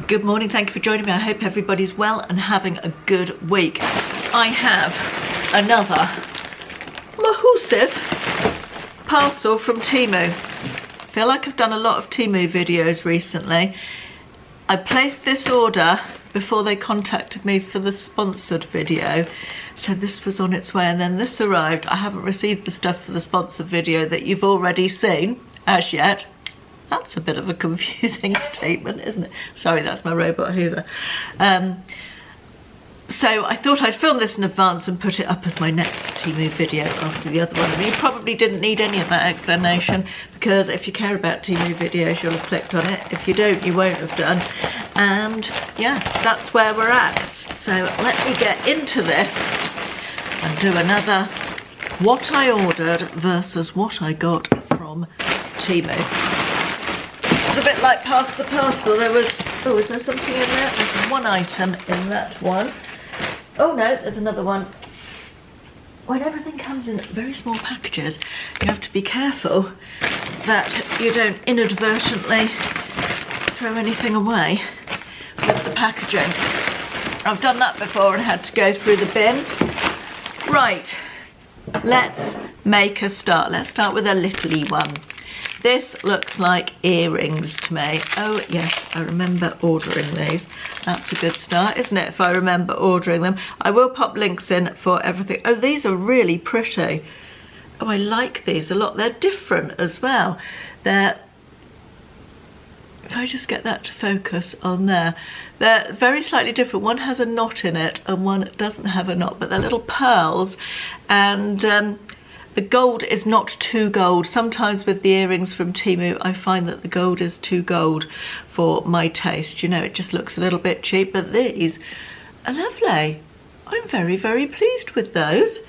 Good morning, thank you for joining me. I hope everybody's well and having a good week. I have another massive parcel from Temu. I feel like I've done a lot of Temu videos recently. I placed this order before they contacted me for the sponsored video, so this was on its way, and then this arrived. I haven't received the stuff for the sponsored video that you've already seen as yet. That's a bit of a confusing statement, isn't it? Sorry, that's my robot hoover. So I thought I'd film this in advance and put it up as my next Temu video after the other one. I mean, you probably didn't need any of that explanation, because if you care about Temu videos, you'll have clicked on it. If you don't, you won't have done. And yeah, that's where we're at. So let me get into this and do another what I ordered versus what I got from Temu. It's a bit like past the parcel. There was, oh, is there something in there? There's one item in that one. Oh no, there's another one. When everything comes in very small packages, you have to be careful that you don't inadvertently throw anything away with the packaging. I've done that before and had to go through the bin. Right, let's make a start. Let's start with a little one. This looks like earrings to me. Oh yes, I remember ordering these. That's a good start, isn't it, if I remember ordering them. I will pop links in for everything. Oh, these are really pretty. Oh, I like these a lot. They're different as well. They're, if I just get that to focus on there, they're very slightly different. One has a knot in it and one doesn't have a knot, but they're little pearls, and the gold is not too gold. Sometimes with the earrings from Temu, I find that the gold is too gold for my taste. You know, it just looks a little bit cheap, but these are lovely. I'm very, very pleased with those.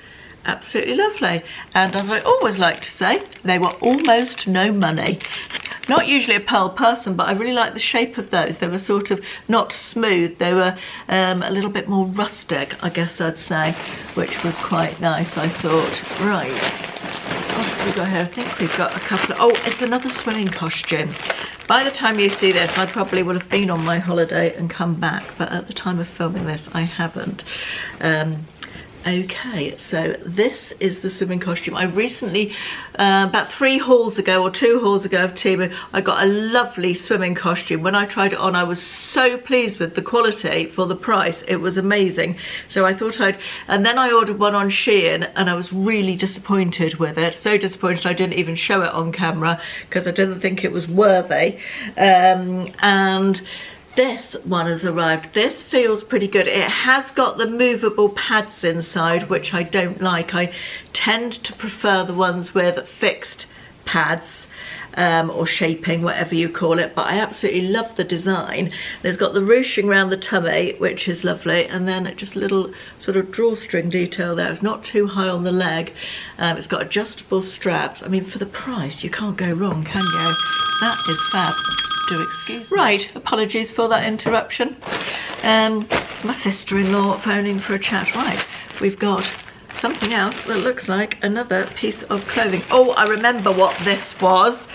Absolutely lovely. And as I always like to say, they were almost no money. Not usually a pearl person, but I really like the shape of those. They were sort of not smooth. They were a little bit more rustic, I guess I'd say, which was quite nice, I thought. Right, what have we got here? I think we've got a couple of, oh, it's another swimming costume. By the time you see this, I probably will have been on my holiday and come back, but at the time of filming this, I haven't. Okay, so this is the swimming costume. I recently, about 3 hauls ago or 2 hauls ago of Temu, I got a lovely swimming costume. When I tried it on, I was so pleased with the quality for the price. It was amazing. So I thought and then I ordered one on Shein and I was really disappointed with it. So disappointed I didn't even show it on camera because I didn't think it was worthy. And this one has arrived. This feels pretty good. It has got the movable pads inside, which I don't like. I tend to prefer the ones with fixed pads or shaping, whatever you call it, but I absolutely love the design. There's got the ruching around the tummy, which is lovely, and then just a little sort of drawstring detail there. It's not too high on the leg. It's got adjustable straps. I mean, for the price, you can't go wrong, can you? That is fab. Do excuse me. Right, apologies for that interruption. It's my sister-in-law phoning for a chat. Right, we've got something else that looks like another piece of clothing. Oh, I remember what this was.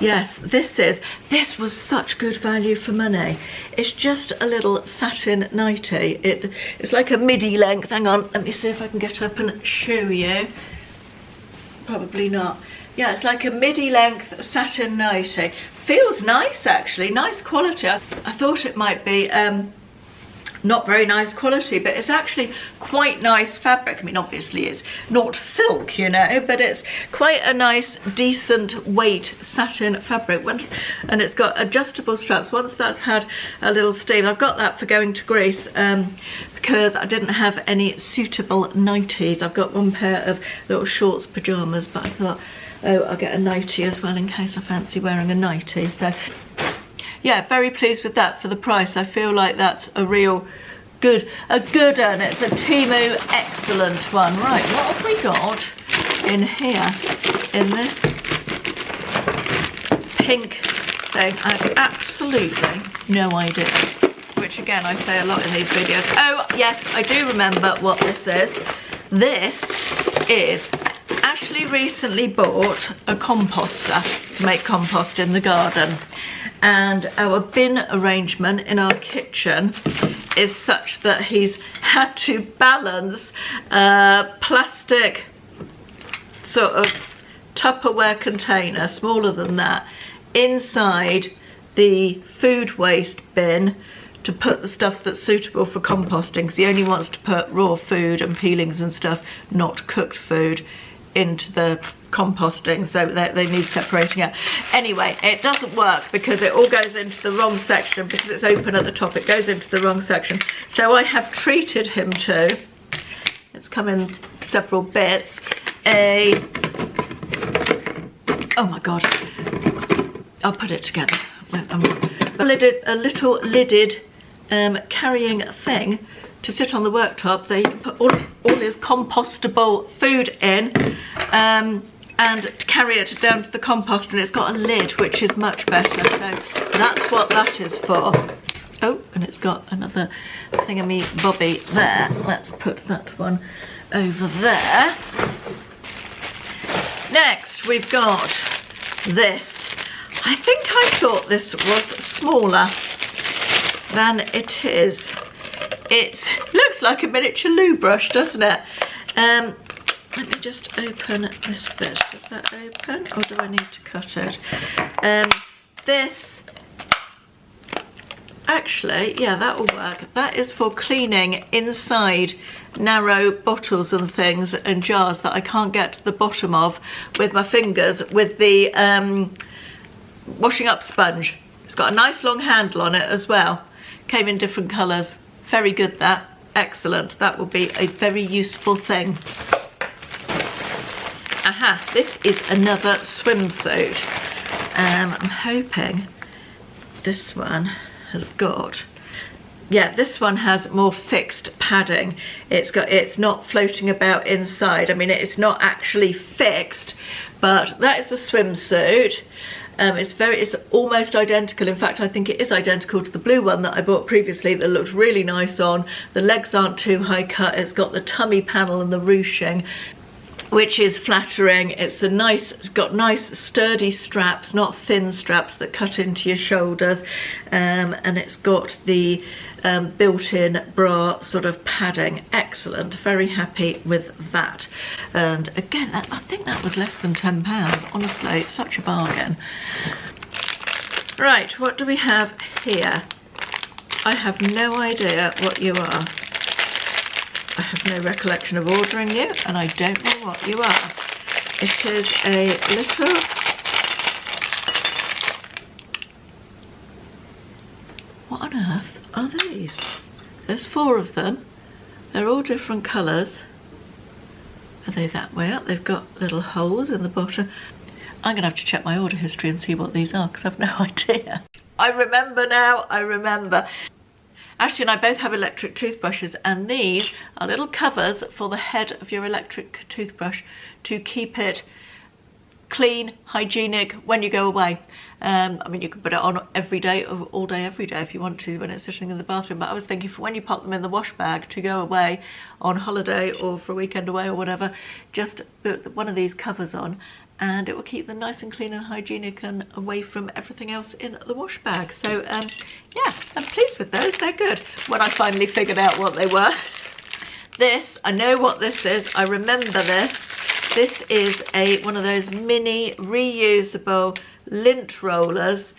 Yes, this was such good value for money. It's just a little satin nightie. It's like a midi length. Hang on, let me see if I can get up and show you. Probably not. Yeah, it's like a midi length satin nightie. Feels nice actually, nice quality. I thought it might be not very nice quality, but it's actually quite nice fabric. I mean, obviously it's not silk, you know, but it's quite a nice decent weight satin fabric. And it's got adjustable straps. Once that's had a little steam, I've got that for going to Greece because I didn't have any suitable nighties. I've got one pair of little shorts pyjamas, but I thought, oh, I'll get a nightie as well in case I fancy wearing a nightie. So yeah, very pleased with that for the price. I feel like that's a real good one. It's a Temu excellent one. Right, what have we got in here in this pink thing? I have absolutely no idea, which again I say a lot in these videos. Oh yes, I do remember what this is. This is Ashley recently bought a composter to make compost in the garden, and our bin arrangement in our kitchen is such that he's had to balance a plastic sort of Tupperware container, smaller than that, inside the food waste bin to put the stuff that's suitable for composting, because he only wants to put raw food and peelings and stuff, not cooked food, into the composting, so they need separating out. Anyway, it doesn't work because it all goes into the wrong section, because it's open at the top, it goes into the wrong section. So I have treated him to, it's come in several bits, oh my god, I'll put it together. A little lidded carrying thing to sit on the worktop that you can put all his compostable food in, and to carry it down to the composter, and it's got a lid which is much better, so that's what that is for. Oh, and it's got another thingamy bobby there. Let's put that one over there. Next we've got this. I think I thought this was smaller than it is. It looks like a miniature loo brush, doesn't it? Let me just open this bit. Does that open, or do I need to cut it? This, actually, yeah, that will work. That is for cleaning inside narrow bottles and things and jars that I can't get to the bottom of with my fingers with the washing up sponge. It's got a nice long handle on it as well. Came in different colours. Very good, that. Excellent. That will be a very useful thing. Aha, this is another swimsuit. I'm hoping this one has got, yeah, this one has more fixed padding. It's not floating about inside. I mean, it's not actually fixed, but that is the swimsuit. It's almost identical. In fact, I think it is identical to the blue one that I bought previously that looked really nice on. The legs aren't too high cut. It's got the tummy panel and the ruching, which is flattering. It's got nice sturdy straps, not thin straps that cut into your shoulders, and it's got the built-in bra sort of padding. Excellent, very happy with that. And again, I think that was less than £10. Honestly, it's such a bargain. Right, what do we have here? I have no idea what you are. I have no recollection of ordering you, and I don't know what you are. It is a little... What on earth are these? There's 4 of them. They're all different colours. Are they that way up? They've got little holes in the bottom. I'm going to have to check my order history and see what these are, because I've no idea. I remember now, I remember. Ashley and I both have electric toothbrushes, and these are little covers for the head of your electric toothbrush to keep it clean, hygienic when you go away. I mean, you can put it on every day, all day, every day if you want to when it's sitting in the bathroom, but I was thinking for when you pop them in the wash bag to go away on holiday or for a weekend away or whatever, just put one of these covers on, and it will keep them nice and clean and hygienic and away from everything else in the wash bag. So yeah, I'm pleased with those. They're good. When I finally figured out what they were. This, I know what this is. I remember this. This is one of those mini reusable lint rollers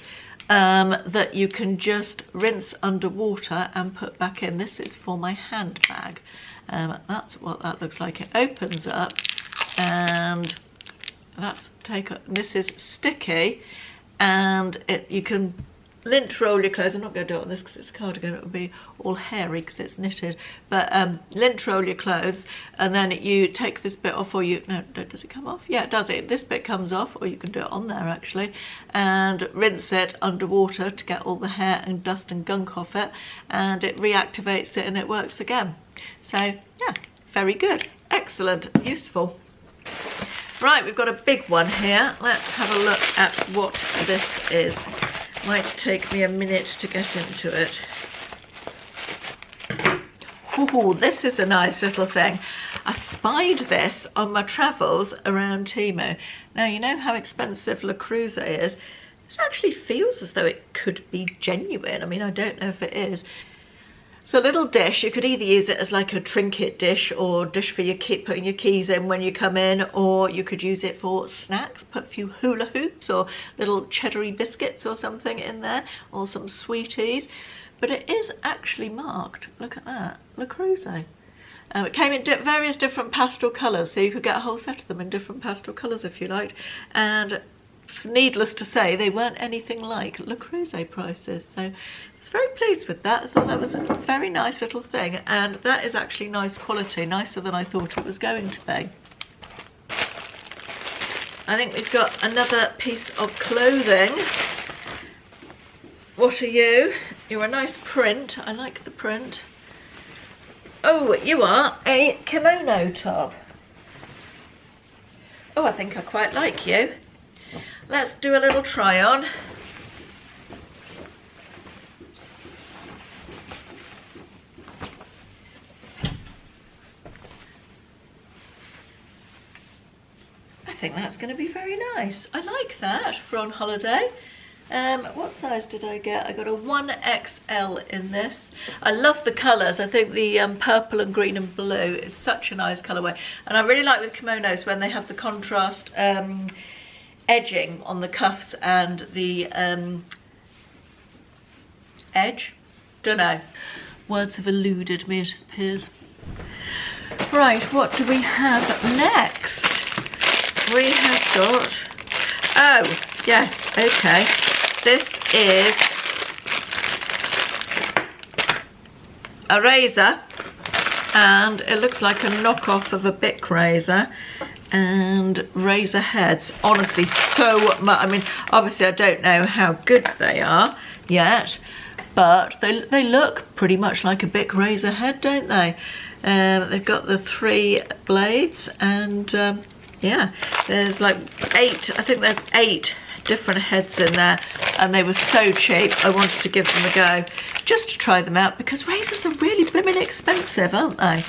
that you can just rinse underwater and put back in. This is for my handbag. That's what that looks like. It opens up, and this is sticky, and you can lint roll your clothes. I'm not going to do it on this because it's a cardigan, it will be all hairy because it's knitted, but lint roll your clothes, and then you take this bit off, or no, does it come off? Yeah, it does. This bit comes off, or you can do it on there actually, and rinse it underwater to get all the hair and dust and gunk off it, and it reactivates it and it works again. So yeah, very good, excellent, useful. Right, we've got a big one here. Let's have a look at what this is. Might take me a minute to get into it. Ooh, this is a nice little thing. I spied this on my travels around Temu. Now, you know how expensive Le Creuset is? This actually feels as though it could be genuine. I mean, I don't know if it is. So a little dish, you could either use it as like a trinket dish or dish for your putting your keys in when you come in, or you could use it for snacks, put a few hula hoops or little cheddary biscuits or something in there, or some sweeties. But it is actually marked, look at that, Le Creuset. It came in various different pastel colours, so you could get a whole set of them in different pastel colours if you liked. And needless to say, they weren't anything like Le Creuset prices, so I was very pleased with that. I thought that was a very nice little thing, and that is actually nice quality, nicer than I thought it was going to be. I think we've got another piece of clothing. What are you? You're a nice print. I like the print. Oh, you are a kimono top. Oh, I think I quite like you. Let's do a little try on. I think that's going to be very nice. I like that for on holiday. What size did I get? I got a 1XL in this. I love the colours. I think the purple and green and blue is such a nice colourway. And I really like with kimonos when they have the contrast edging on the cuffs and the edge. Don't know. Words have eluded me, it appears. Right, what do we have next? We have got, oh yes, okay, this is a razor, and it looks like a knockoff of a Bic razor, and razor heads. Honestly, so much. I mean, obviously I don't know how good they are yet, but they look pretty much like a Bic razor head, don't they? They've got the 3 blades, and yeah, there's like 8, I think there's 8 different heads in there, and they were so cheap I wanted to give them a go just to try them out, because razors are really blimmin' expensive, aren't they?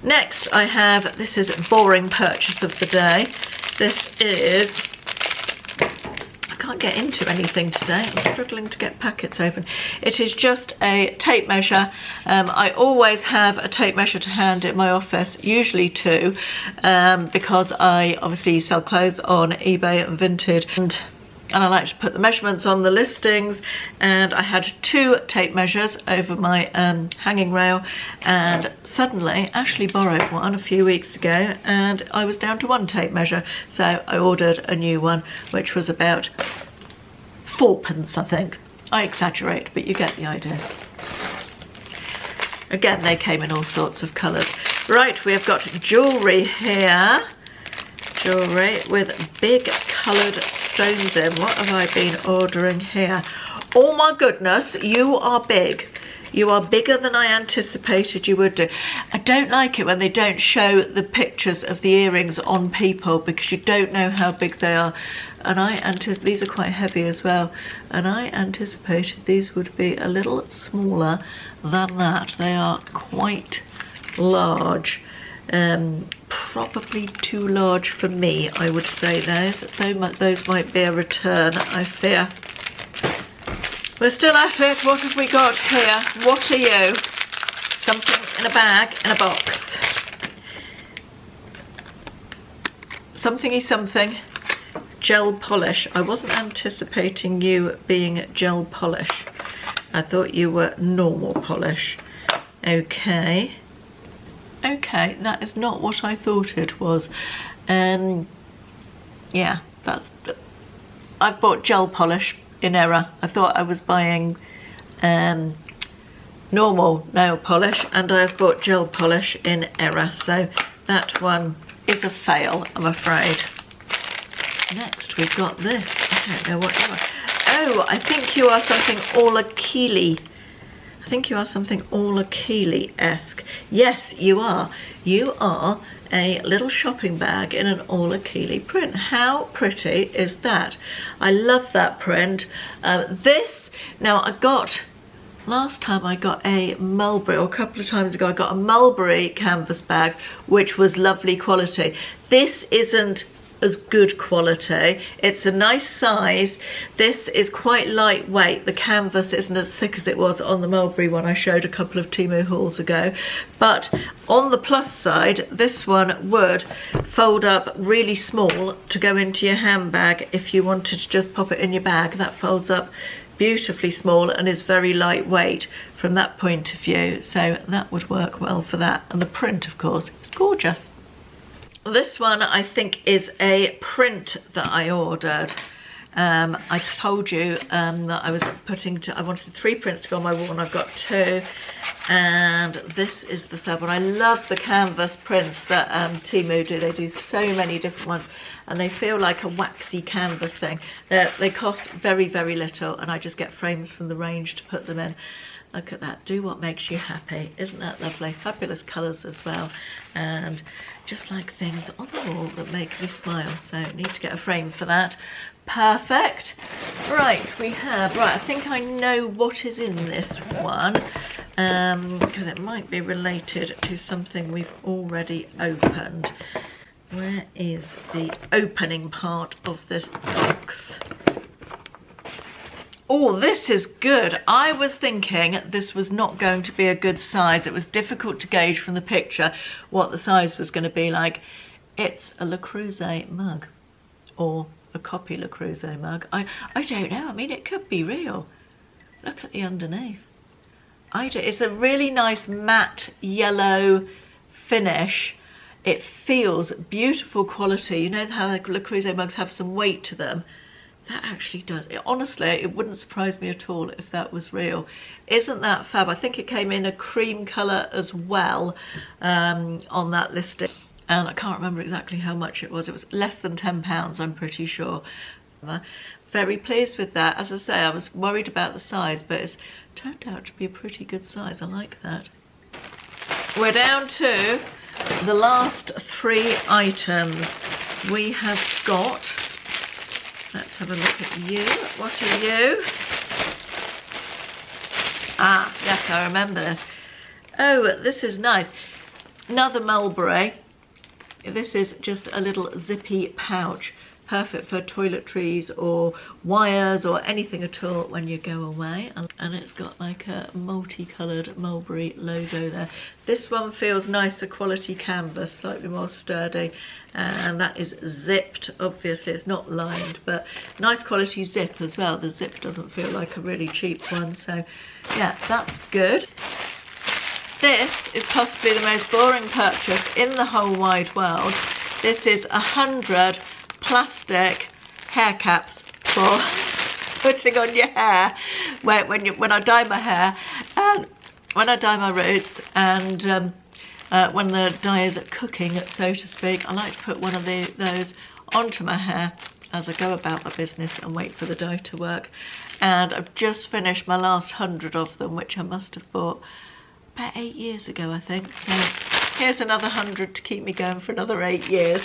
Next I have, this is boring purchase of the day. This is, I can't get into anything today, I'm struggling to get packets open. It is just a tape measure. I always have a tape measure to hand in my office, usually 2, because I obviously sell clothes on eBay and Vinted, and I like to put the measurements on the listings, and I had 2 tape measures over my hanging rail, and suddenly Ashley borrowed one a few weeks ago and I was down to 1 tape measure, so I ordered a new one, which was about 4p, I think. I exaggerate, but you get the idea. Again, they came in all sorts of colours. Right, we have got jewellery here. Jewellery with big coloured stones in. What have I been ordering here? Oh my goodness, you are big. You are bigger than I anticipated you would do. I don't like it when they don't show the pictures of the earrings on people, because you don't know how big they are. And these are quite heavy as well, and I anticipated these would be a little smaller than that. They are quite large. Probably too large for me, I would say. Those might be a return, I fear. We're still at it. What have we got here? What are you? Something in a bag, in a box. Something-y something. Gel polish. I wasn't anticipating you being gel polish. I thought you were normal polish. Okay. Okay, that is not what I thought it was. Yeah, I bought gel polish in error. I thought I was buying normal nail polish, and I've bought gel polish in error. So that one is a fail, I'm afraid. Next we've got this. I don't know what you are. Oh, I think you are something Orla Kiely. I think you are something Orla Kiely-esque. Yes, you are. You are a little shopping bag in an Orla Kiely print. How pretty is that? I love that print. Now I got last time I got a Mulberry, or a couple of times ago, I got a Mulberry canvas bag, which was lovely quality. This isn't as good quality. It's a nice size. This is quite lightweight. The canvas isn't as thick as it was on the Mulberry one I showed a couple of Temu hauls ago. But on the plus side, this one would fold up really small to go into your handbag if you wanted to just pop it in your bag. That folds up beautifully small and is very lightweight from that point of view. So that would work well for that. And the print, of course, is gorgeous. This one I think is a print that I ordered. I told you that I was I wanted 3 prints to go on my wall, and I've got 2. And this is the third one. I love the canvas prints that Temu do. They do so many different ones, and they feel like a waxy canvas thing. They cost very, very little, and I just get frames from the range to put them in. Look at that. Do what makes you happy. Isn't that lovely? Fabulous colours as well. And just like things on the wall that make me smile. So need to get a frame for that. Perfect. Right, I think I know what is in this one. Because it might be related to something we've already opened. Where is the opening part of this box? Oh, this is good. I was thinking this was not going to be a good size. It was difficult to gauge from the picture what the size was going to be like. It's a Le Creuset mug, or a copy Le Creuset mug. I don't know. I mean, it could be real. Look at the underneath. It's a really nice matte yellow finish. It feels beautiful quality. You know how Le Creuset mugs have some weight to them? That actually does. Honestly, it wouldn't surprise me at all if that was real. Isn't that fab? I think it came in a cream colour as well on that listing. And I can't remember exactly how much it was. It was less than £10, I'm pretty sure. Very pleased with that. As I say, I was worried about the size, but it's turned out to be a pretty good size. I like that. We're down to the last 3 items. We have got... Let's have a look at you. What are you? Ah, yes, I remember this. Oh, this is nice. Another Mulberry. This is just a little zippy pouch. Perfect for toiletries or wires or anything at all when you go away. And it's got like a multicoloured Mulberry logo there. This one feels nicer quality canvas, slightly more sturdy. And that is zipped, obviously. It's not lined, but nice quality zip as well. The zip doesn't feel like a really cheap one. So yeah, that's good. This is possibly the most boring purchase in the whole wide world. This is 100 plastic hair caps for putting on your hair when I dye my hair, and when I dye my roots, and when the dye is cooking, so to speak. I like to put one of those onto my hair as I go about my business and wait for the dye to work. And I've just finished my last 100 of them, which I must have bought about 8 years ago, I think. So here's another 100 to keep me going for another 8 years.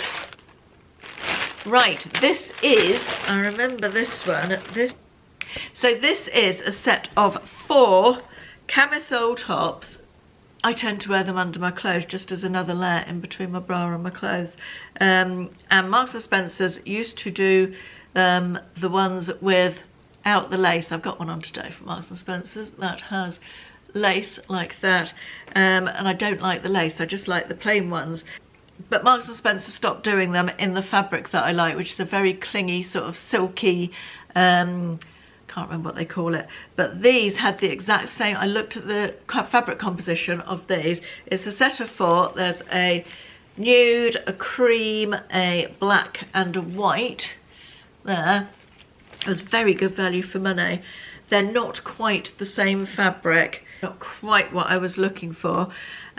Right, this is, I remember this one. So this is a set of 4 Camisole Tops. I tend to wear them under my clothes just as another layer in between my bra and my clothes. And Marks & Spencer's used to do the ones without the lace. I've got one on today from Marks & Spencer's that has lace like that. And I don't like the lace, I just like the plain ones. But Marks & Spencer stopped doing them in the fabric that I like, which is a very clingy, sort of silky, can't remember what they call it. But these had the exact same. I looked at the fabric composition of these. It's a set of 4. There's a nude, a cream, a black and a white. There. It was very good value for money. They're not quite the same fabric, not quite what I was looking for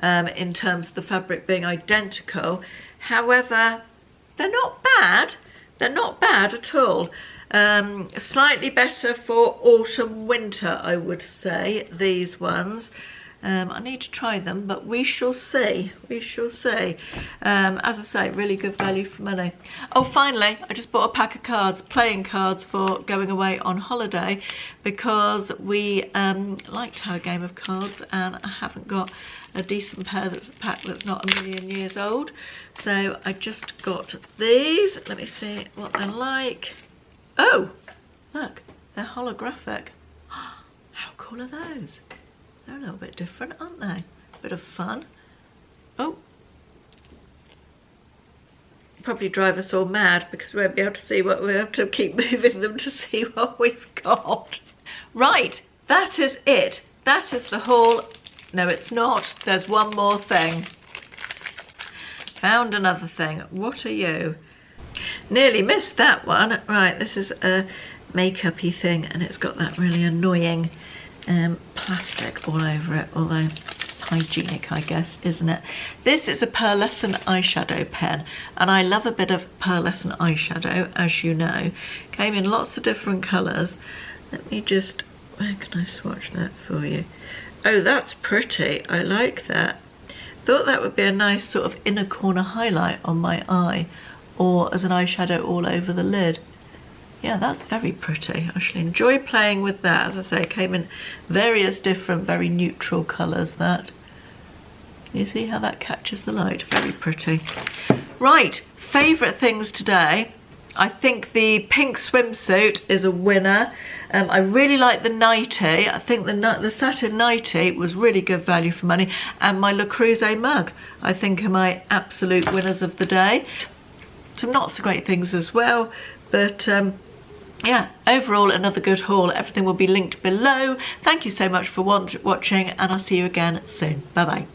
in terms of the fabric being identical. However, they're not bad. They're not bad at all. Slightly better for autumn winter, I would say, these ones. I need to try them, but we shall see. We shall see. As I say, really good value for money. Oh, finally, I just bought a pack of cards, playing cards for going away on holiday, because we like to have a game of cards, and I haven't got a decent pack that's not a million years old. So I just got these. Let me see what they're like. Oh, look, they're holographic. How cool are those? They're a little bit different, aren't they? Bit of fun. Oh. Probably drive us all mad because we won't be able to see what we have to keep moving them to see what we've got. Right, that is it. That is the haul. No, it's not. There's one more thing. Found another thing. What are you? Nearly missed that one. Right, this is a makeup-y thing, and it's got that really annoying plastic all over it, although it's hygienic, I guess, isn't it? This is a pearlescent eyeshadow pen, and I love a bit of pearlescent eyeshadow, as you know. Came in lots of different colours. Let me just, where can I swatch that for you? Oh, that's pretty. I like that. Thought that would be a nice sort of inner corner highlight on my eye, or as an eyeshadow all over the lid. Yeah, that's very pretty. I shall enjoy playing with that. As I say, it came in various different, very neutral colours, that. You see how that catches the light? Very pretty. Right, favourite things today. I think the pink swimsuit is a winner. I really like the nightie. I think the Satin Nighty was really good value for money. And my Le Creuset mug, I think, are my absolute winners of the day. Some not so great things as well, but yeah, overall another good haul. Everything will be linked below. Thank you so much for watching, and I'll see you again soon. Bye bye.